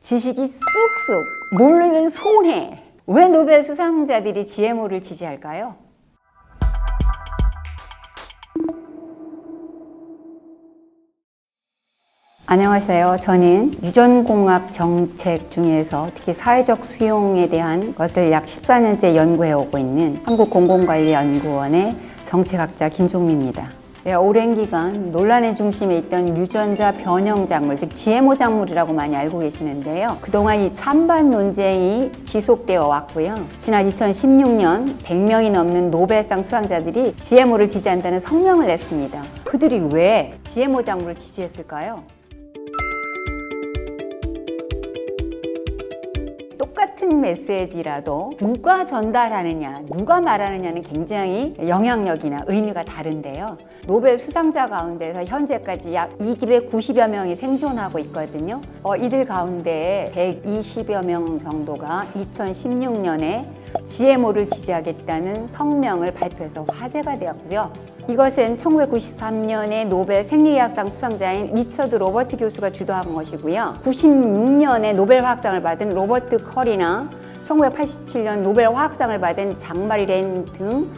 지식이 쑥쑥, 모르면 손해. 왜 노벨 수상자들이 GMO를 지지할까요? 안녕하세요. 저는 유전공학 정책 중에서 특히 사회적 수용에 대한 것을 약 14년째 연구해 오고 있는 한국공공관리연구원의 정책학자 김종미입니다. 오랜 기간 논란의 중심에 있던 유전자 변형 작물, 즉 GMO 작물이라고 많이 알고 계시는데요. 그동안 이 찬반 논쟁이 지속되어 왔고요. 지난 2016년 100명이 넘는 노벨상 수상자들이 GMO를 지지한다는 성명을 냈습니다. 그들이 왜 GMO 작물을 지지했을까요? 똑같은 메시지라도 누가 전달하느냐, 누가 말하느냐는 굉장히 영향력이나 의미가 다른데요. 노벨 수상자 가운데서 현재까지 약 290여 명이 생존하고 있거든요. 이들 가운데 120여 명 정도가 2016년에 GMO를 지지하겠다는 성명을 발표해서 화제가 되었고요. 이것은 1993년에 노벨 생리의학상 수상자인 리처드 로버트 교수가 주도한 것이고요. 96년에 노벨 화학상을 받은 로버트 컬이나 1987년 노벨 화학상을 받은 장마리 렌 등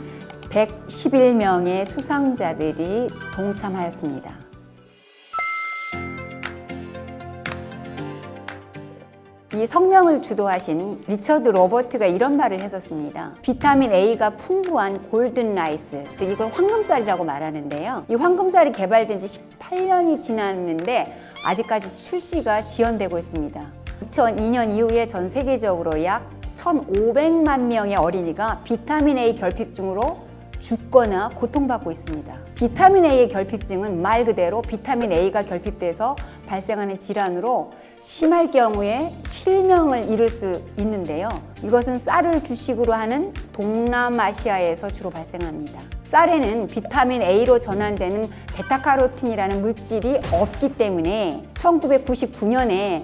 111명의 수상자들이 동참하였습니다. 이 성명을 주도하신 리처드 로버트가 이런 말을 했었습니다. 비타민 A가 풍부한 골든 라이스, 즉 이걸 황금쌀이라고 말하는데요. 이 황금쌀이 개발된 지 18년이 지났는데 아직까지 출시가 지연되고 있습니다. 2002년 이후에 전 세계적으로 약 1,500만 명의 어린이가 비타민 A 결핍증으로 죽거나 고통받고 있습니다. 비타민 A의 결핍증은 말 그대로 비타민 A가 결핍돼서 발생하는 질환으로 심할 경우에 실명을 이룰 수 있는데요. 이것은 쌀을 주식으로 하는 동남아시아에서 주로 발생합니다. 쌀에는 비타민 A로 전환되는 베타카로틴이라는 물질이 없기 때문에 1999년에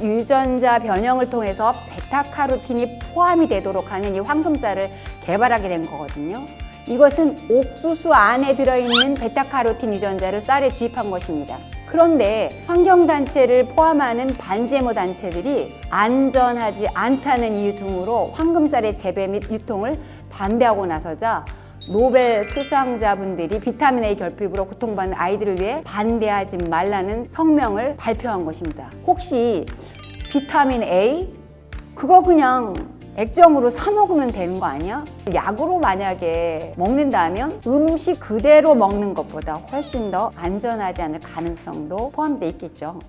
유전자 변형을 통해서 베타카로틴이 포함이 되도록 하는 이 황금쌀을 개발하게 된 거거든요. 이것은 옥수수 안에 들어있는 베타카로틴 유전자를 쌀에 주입한 것입니다. 그런데 환경단체를 포함하는 반제모 단체들이 안전하지 않다는 이유 등으로 황금쌀의 재배 및 유통을 반대하고 나서자 노벨 수상자분들이 비타민 A 결핍으로 고통받는 아이들을 위해 반대하지 말라는 성명을 발표한 것입니다. 혹시 비타민 A? 그거 그냥 액정으로 사 먹으면 되는 거 아니야? 약으로 만약에 먹는다면 음식 그대로 먹는 것보다 훨씬 더 안전하지 않을 가능성도 포함되어 있겠죠.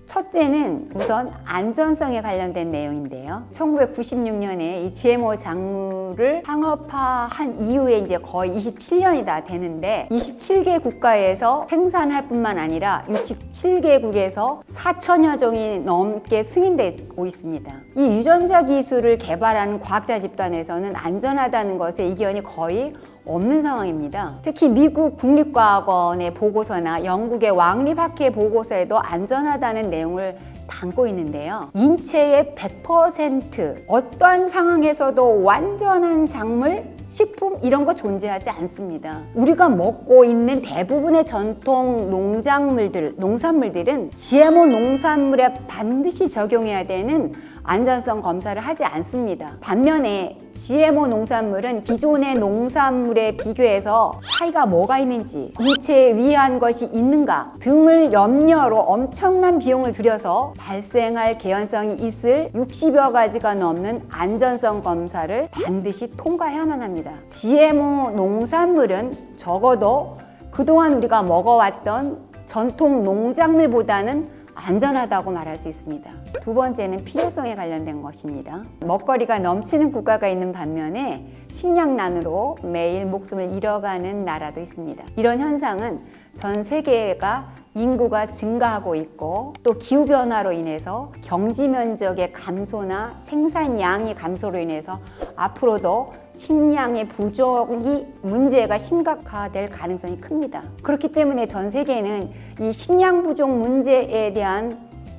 첫째는 우선 안전성에 관련된 내용인데요. 1996년에 이 GMO 작물을 상업화한 이후에 이제 거의 27년이 다 되는데 27개 국가에서 생산할 뿐만 아니라 67개국에서 4천여 종이 넘게 승인되고 있습니다. 이 유전자 기술을 개발하는 과학자 집단에서는 안전하다는 것에 이견이 거의 없는 상황입니다. 특히 미국 국립과학원의 보고서나 영국의 왕립학회 보고서에도 안전하다는 내용을 담고 있는데요. 인체의 100% 어떠한 상황에서도 완전한 작물, 식품 이런 거 존재하지 않습니다. 우리가 먹고 있는 대부분의 전통 농산물들은 GMO 농산물에 반드시 적용해야 되는 안전성 검사를 하지 않습니다. 반면에 GMO 농산물은 기존의 농산물에 비교해서 차이가 뭐가 있는지, 인체에 위한 것이 있는가 등을 염려로 엄청난 비용을 들여서 발생할 개연성이 있을 60여 가지가 넘는 안전성 검사를 반드시 통과해야만 합니다. GMO 농산물은 적어도 그동안 우리가 먹어왔던 전통 농작물보다는 안전하다고 말할 수 있습니다. 두 번째는 필요성에 관련된 것입니다. 먹거리가 넘치는 국가가 있는 반면에 식량난으로 매일 목숨을 잃어가는 나라도 있습니다. 이런 현상은 전 세계가 인구가 증가하고 있고 또 기후변화로 인해서 경지 면적의 감소나 생산량이 감소로 인해서 앞으로도 식량의 부족이 문제가 심각화될 가능성이 큽니다. 그렇기 때문에 전 세계는 이 식량 부족 문제에 대한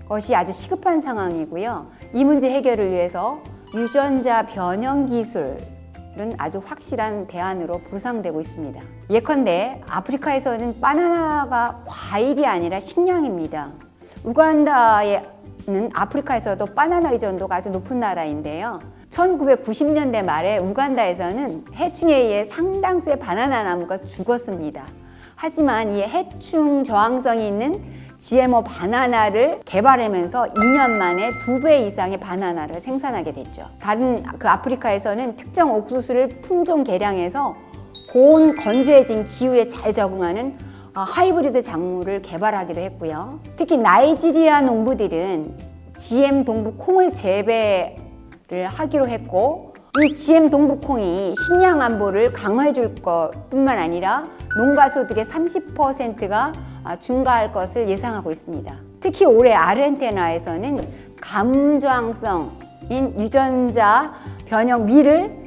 것이 아주 시급한 상황이고요. 이 문제 해결을 위해서 유전자 변형 기술 아주 확실한 대안으로 부상되고 있습니다. 예컨대 아프리카에서는 바나나가 과일이 아니라 식량입니다. 우간다는 아프리카에서도 바나나 의존도가 아주 높은 나라인데요. 1990년대 말에 우간다에서는 해충에 의해 상당수의 바나나 나무가 죽었습니다. 하지만 이 해충 저항성이 있는 GMO 바나나를 개발하면서 2년 만에 2배 이상의 바나나를 생산하게 됐죠. 다른 아프리카에서는 특정 옥수수를 품종 개량해서 고온 건조해진 기후에 잘 적응하는 하이브리드 작물을 개발하기도 했고요. 특히 나이지리아 농부들은 GM 동부콩을 재배를 하기로 했고, 이 GM 동부콩이 식량 안보를 강화해 줄 것뿐만 아니라 농가 소득의 30%가 증가할 것을 예상하고 있습니다. 특히 올해 아르헨티나에서는 감저항성인 유전자 변형 밀을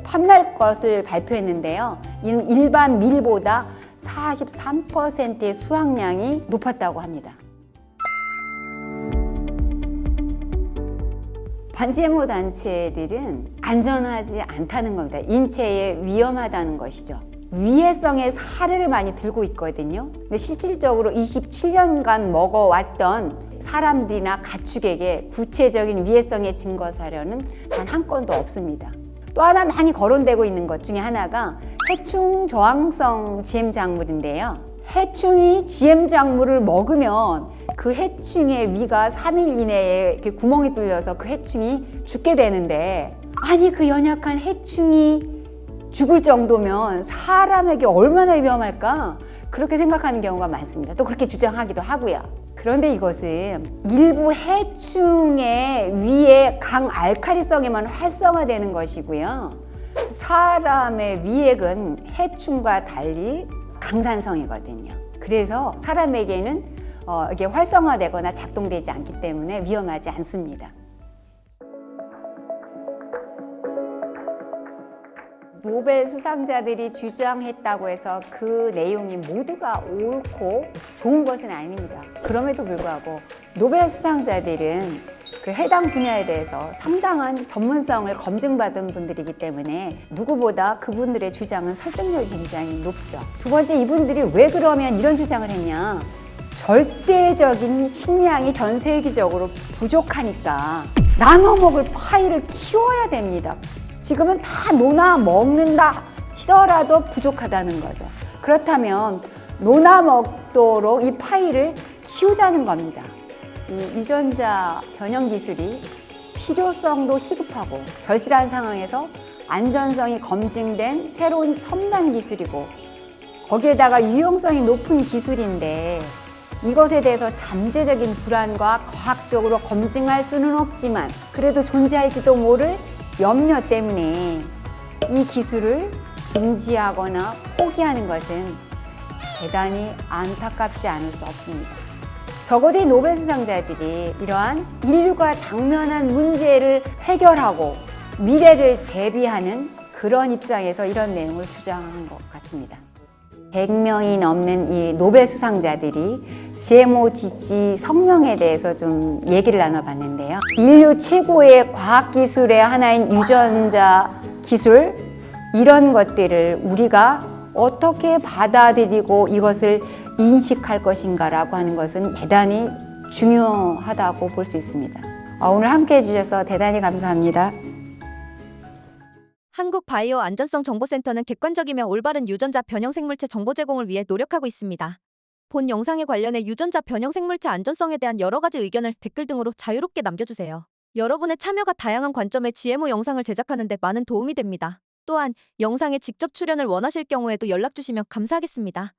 판매할 것을 발표했는데요. 이는 일반 밀보다 43%의 수확량이 높았다고 합니다. 반GMO 단체들은 안전하지 않다는 겁니다. 인체에 위험하다는 것이죠. 위해성의 사례를 많이 들고 있거든요. 근데 실질적으로 27년간 먹어왔던 사람들이나 가축에게 구체적인 위해성의 증거 사례는 단 한 건도 없습니다. 또 하나 많이 거론되고 있는 것 중에 하나가 해충 저항성 GM 작물인데요. 해충이 GM 작물을 먹으면 그 해충의 위가 3일 이내에 이렇게 구멍이 뚫려서 그 해충이 죽게 되는데, 아니 그 연약한 해충이 죽을 정도면 사람에게 얼마나 위험할까? 그렇게 생각하는 경우가 많습니다. 또 그렇게 주장하기도 하고요. 그런데 이것은 일부 해충의 위의 강알칼리성에만 활성화되는 것이고요. 사람의 위액은 해충과 달리 강산성이거든요. 그래서 사람에게는 이게 활성화되거나 작동되지 않기 때문에 위험하지 않습니다. 노벨 수상자들이 주장했다고 해서 그 내용이 모두가 옳고 좋은 것은 아닙니다. 그럼에도 불구하고 노벨 수상자들은 그 해당 분야에 대해서 상당한 전문성을 검증받은 분들이기 때문에 누구보다 그분들의 주장은 설득력이 굉장히 높죠. 두 번째, 이분들이 왜 그러면 이런 주장을 했냐? 절대적인 식량이 전 세계적으로 부족하니까 나눠 먹을 파이를 키워야 됩니다. 지금은 다 노나 먹는다 치더라도 부족하다는 거죠. 그렇다면 노나 먹도록 이 파이를 키우자는 겁니다. 이 유전자 변형 기술이 필요성도 시급하고 절실한 상황에서 안전성이 검증된 새로운 첨단 기술이고, 거기에다가 유용성이 높은 기술인데 이것에 대해서 잠재적인 불안과 과학적으로 검증할 수는 없지만 그래도 존재할지도 모를 염려 때문에 이 기술을 중지하거나 포기하는 것은 대단히 안타깝지 않을 수 없습니다. 적어도 이 노벨 수상자들이 이러한 인류가 당면한 문제를 해결하고 미래를 대비하는 그런 입장에서 이런 내용을 주장한 것 같습니다. 100명이 넘는 이 노벨 수상자들이 GMO 지지 성명에 대해서 좀 얘기를 나눠봤는데요. 인류 최고의 과학기술의 하나인 유전자 기술, 이런 것들을 우리가 어떻게 받아들이고 이것을 인식할 것인가라고 하는 것은 대단히 중요하다고 볼 수 있습니다. 오늘 함께 해주셔서 대단히 감사합니다. 한국바이오 안전성정보센터는 객관적이며 올바른 유전자 변형 생물체 정보 제공을 위해 노력하고 있습니다. 본 영상에 관련해 유전자 변형 생물체 안전성에 대한 여러 가지 의견을 댓글 등으로 자유롭게 남겨주세요. 여러분의 참여가 다양한 관점의 GMO 영상을 제작하는 데 많은 도움이 됩니다. 또한 영상에 직접 출연을 원하실 경우에도 연락 주시면 감사하겠습니다.